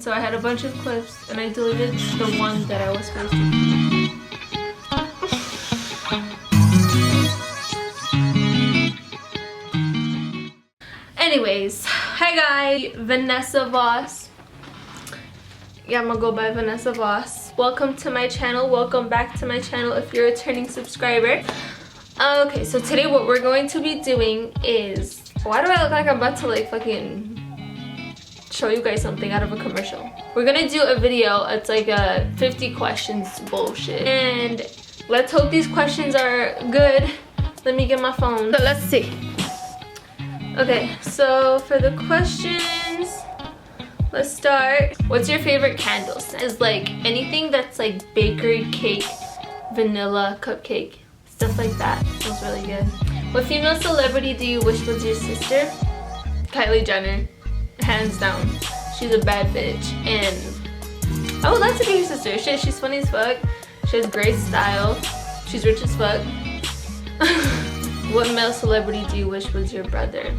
So I had a bunch of clips and I deleted the one that I was supposed to keep. Anyways, hi guys, Vanessa Voss. Yeah, I'm gonna go by Vanessa Voss. Welcome to my channel. Welcome back to my channel if you're a returning subscriber. Okay, so today what we're going to be doing is, why do I look like I'm about to like fucking show you guys something out of a commercial? We're gonna do a video. It's like a 50 questions bullshit, and let's hope these questions are good. Let me get my phone. So let's see. Okay, so for the questions, let's start. What's your favorite candle scent? Is like anything that's like bakery, cake, vanilla, cupcake, stuff like that. Smells really good. What female celebrity do you wish was your sister? Kylie Jenner, hands down. She's a bad bitch, and I would love to be your sister. Shit, she's funny as fuck. She has great style. She's rich as fuck. What male celebrity do you wish was your brother?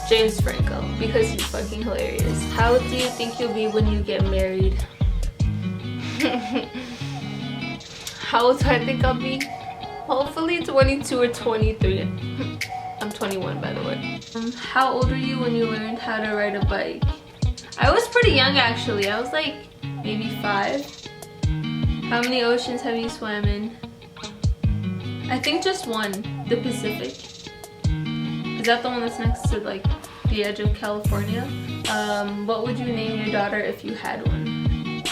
James Franco, because he's fucking hilarious. How do you think you'll be when you get married? How old do I think I'll be? Hopefully 22 or 23. I'm 21, by the way. How old were you when you learned how to ride a bike? I was pretty young actually. I was like maybe 5. How many oceans have you swam in? I think just one, the Pacific. Is that the one that's next to like the edge of California? What would you name your daughter if you had one?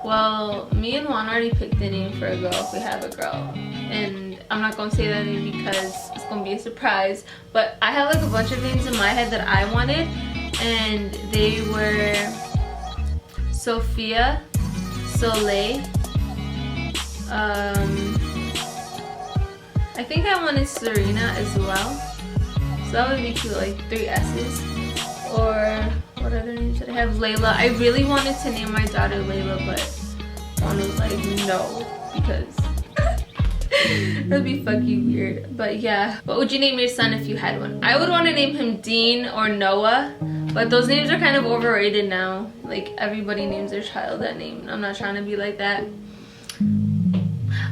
Well, me and Juan already picked a name for a girl if we have a girl. And I'm not gonna say that name because it's gonna be a surprise. But I have like a bunch of names in my head that I wanted, and they were Sophia, Soleil, I think I wanted Serena as well. So that would be cute, like 3 S's. Or what other names did I have? Layla. I really wanted to name my daughter Layla, but one was like no, because that'd be fucking weird. But yeah. What would you name your son if you had one? I would want to name him Dean or Noah, but those names are kind of overrated now. Like everybody names their child that name. I'm not trying to be like that.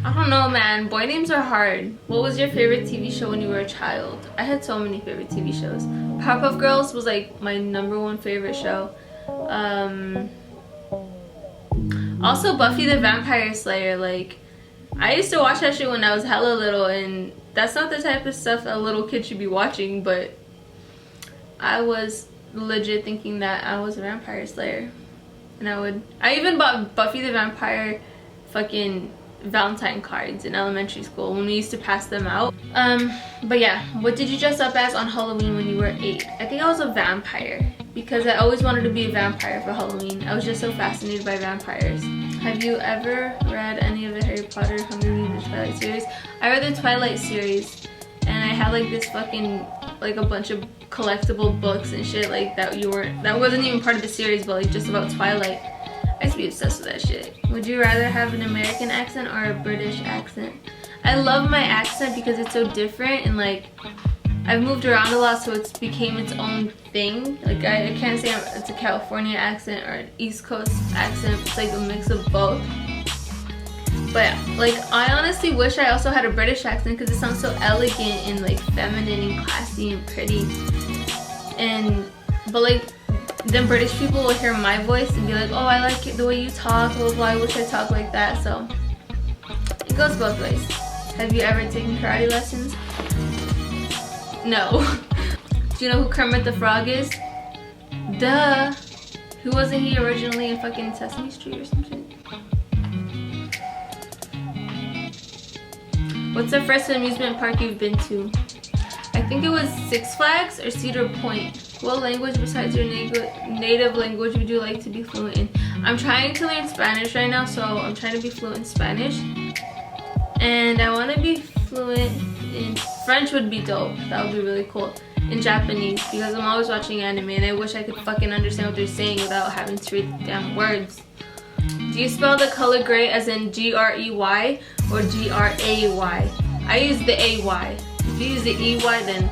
I don't know, man. Boy names are hard. What was your favorite TV show when you were a child? I had so many favorite TV shows. Powerpuff Girls was like my #1 favorite show. Also Buffy the Vampire Slayer. Like, I used to watch that shit when I was hella little, and that's not the type of stuff a little kid should be watching, but I was legit thinking that I was a vampire slayer. And I even bought Buffy the Vampire fucking Valentine cards in elementary school when we used to pass them out. But yeah, what did you dress up as on Halloween when you were 8? I think I was a vampire because I always wanted to be a vampire for Halloween. I was just so fascinated by vampires. Have you ever read any of the Harry Potter, Hunger Games, or Twilight series? I read the Twilight series, and I had like this fucking like a bunch of collectible books and shit like that wasn't even part of the series, but like just about Twilight. I used to be obsessed with that shit. Would you rather have an American accent or a British accent? I love my accent because it's so different, and like I've moved around a lot, so it's became its own thing. Like I can't say it's a California accent or an East Coast accent. It's like a mix of both. But yeah, like I honestly wish I also had a British accent because it sounds so elegant and like feminine and classy and pretty. But like then British people will hear my voice and be like, oh, I like it the way you talk, blah, blah, blah. I wish I talked like that. So it goes both ways. Have you ever taken karate lessons? No. Do you know who Kermit the Frog is? Duh. Who wasn't he originally in fucking Sesame Street or some shit? What's the first amusement park you've been to? I think it was Six Flags or Cedar Point. What language besides your native language would you like to be fluent in? I'm trying to learn Spanish right now, so I'm trying to be fluent in Spanish. And I want to be fluent in French would be dope. That would be really cool. In Japanese, because I'm always watching anime and I wish I could fucking understand what they're saying without having to read the damn words. Do you spell the color gray as in G-R-E-Y or G-R-A-Y? I use the A-Y. If you use the E-Y, then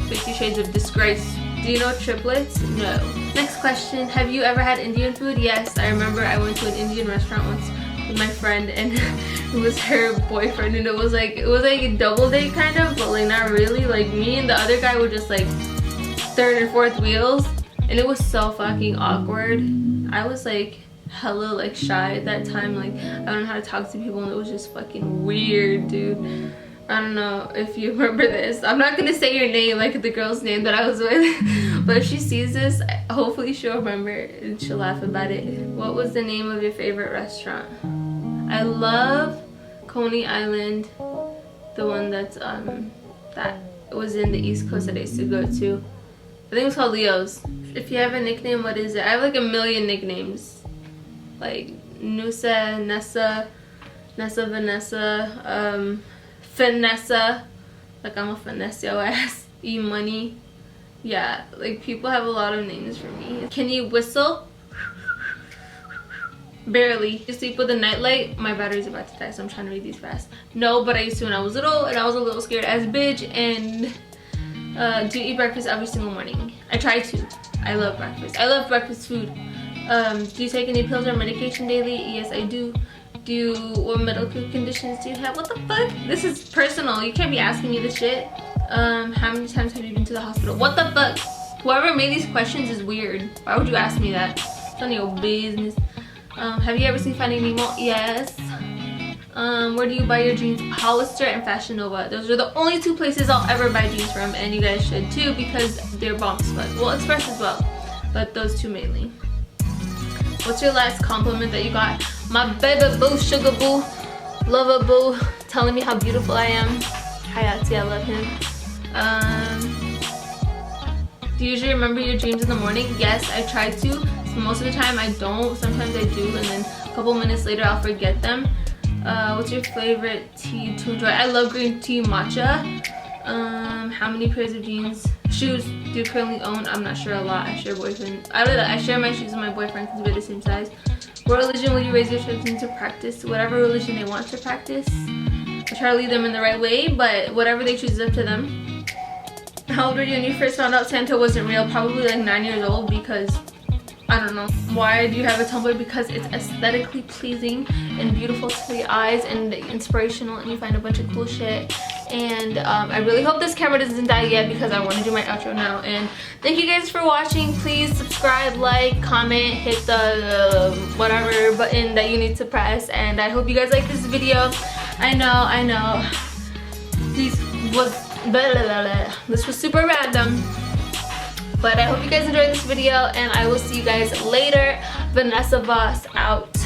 50 Shades of Disgrace. Do you know triplets? No. Next question. Have you ever had Indian food? Yes. I remember I went to an Indian restaurant once with my friend, and it was her boyfriend, and it was like a double date kind of, but like not really. Like me and the other guy were just like third and fourth wheels, and it was so fucking awkward. I was like hella like shy at that time. Like I don't know how to talk to people, and it was just fucking weird, dude. I don't know if you remember this. I'm not gonna say your name, like the girl's name that I was with, but if she sees this, hopefully she'll remember and she'll laugh about it. What was the name of your favorite restaurant? I love Coney Island, the one that's that was in the East Coast that I used to go to. I think it's called Leo's. If you have a nickname, what is it? I have like a million nicknames, like Nusa, Nessa, Vanessa, Finessa, like I'm a finesse your ass. E-money. Yeah, like people have a lot of names for me. Can you whistle? Barely. You sleep with a nightlight? My battery's about to die, so I'm trying to read these fast. No, but I used to when I was little, and I was a little scared as bitch. And do you eat breakfast every single morning? I try to. I love breakfast. I love breakfast food. Do you take any pills or medication daily? Yes, I do. What medical conditions do you have? What the fuck? This is personal. You can't be asking me this shit. How many times have you been to the hospital? What the fuck? Whoever made these questions is weird. Why would you ask me that? It's none of your business. Have you ever seen Finding Nemo? Yes. Where do you buy your jeans? Hollister and Fashion Nova. Those are the only two places I'll ever buy jeans from, and you guys should too, because they're bomb as fuck. Well, Express as well, but those two mainly. What's your last compliment that you got? My baby boo, sugar boo, lover boo, telling me how beautiful I am. Hayati, I love him. Do you usually remember your dreams in the morning? Yes, I try to. So most of the time I don't. Sometimes I do, and then a couple minutes later I'll forget them. What's your favorite tea to enjoy? I love green tea matcha. How many pairs of shoes do you currently own? I'm not sure, a lot. I share boyfriend. I share my shoes with my boyfriend because we're the same size. What religion will you raise your children to practice? Whatever religion they want to practice. I try to lead them in the right way, but whatever they choose is up to them. How old were you when you first found out Santa wasn't real? Probably like 9 years old, because I don't know. Why do you have a Tumblr? Because it's aesthetically pleasing and beautiful to the eyes and inspirational, and you find a bunch of cool shit. And I really hope this camera doesn't die yet, because I want to do my outro now. And thank you guys for watching. Please subscribe, like, comment, hit the whatever button that you need to press. And I hope you guys like this video. I know. This was super random. But I hope you guys enjoyed this video, and I will see you guys later. Vanessa Voss out.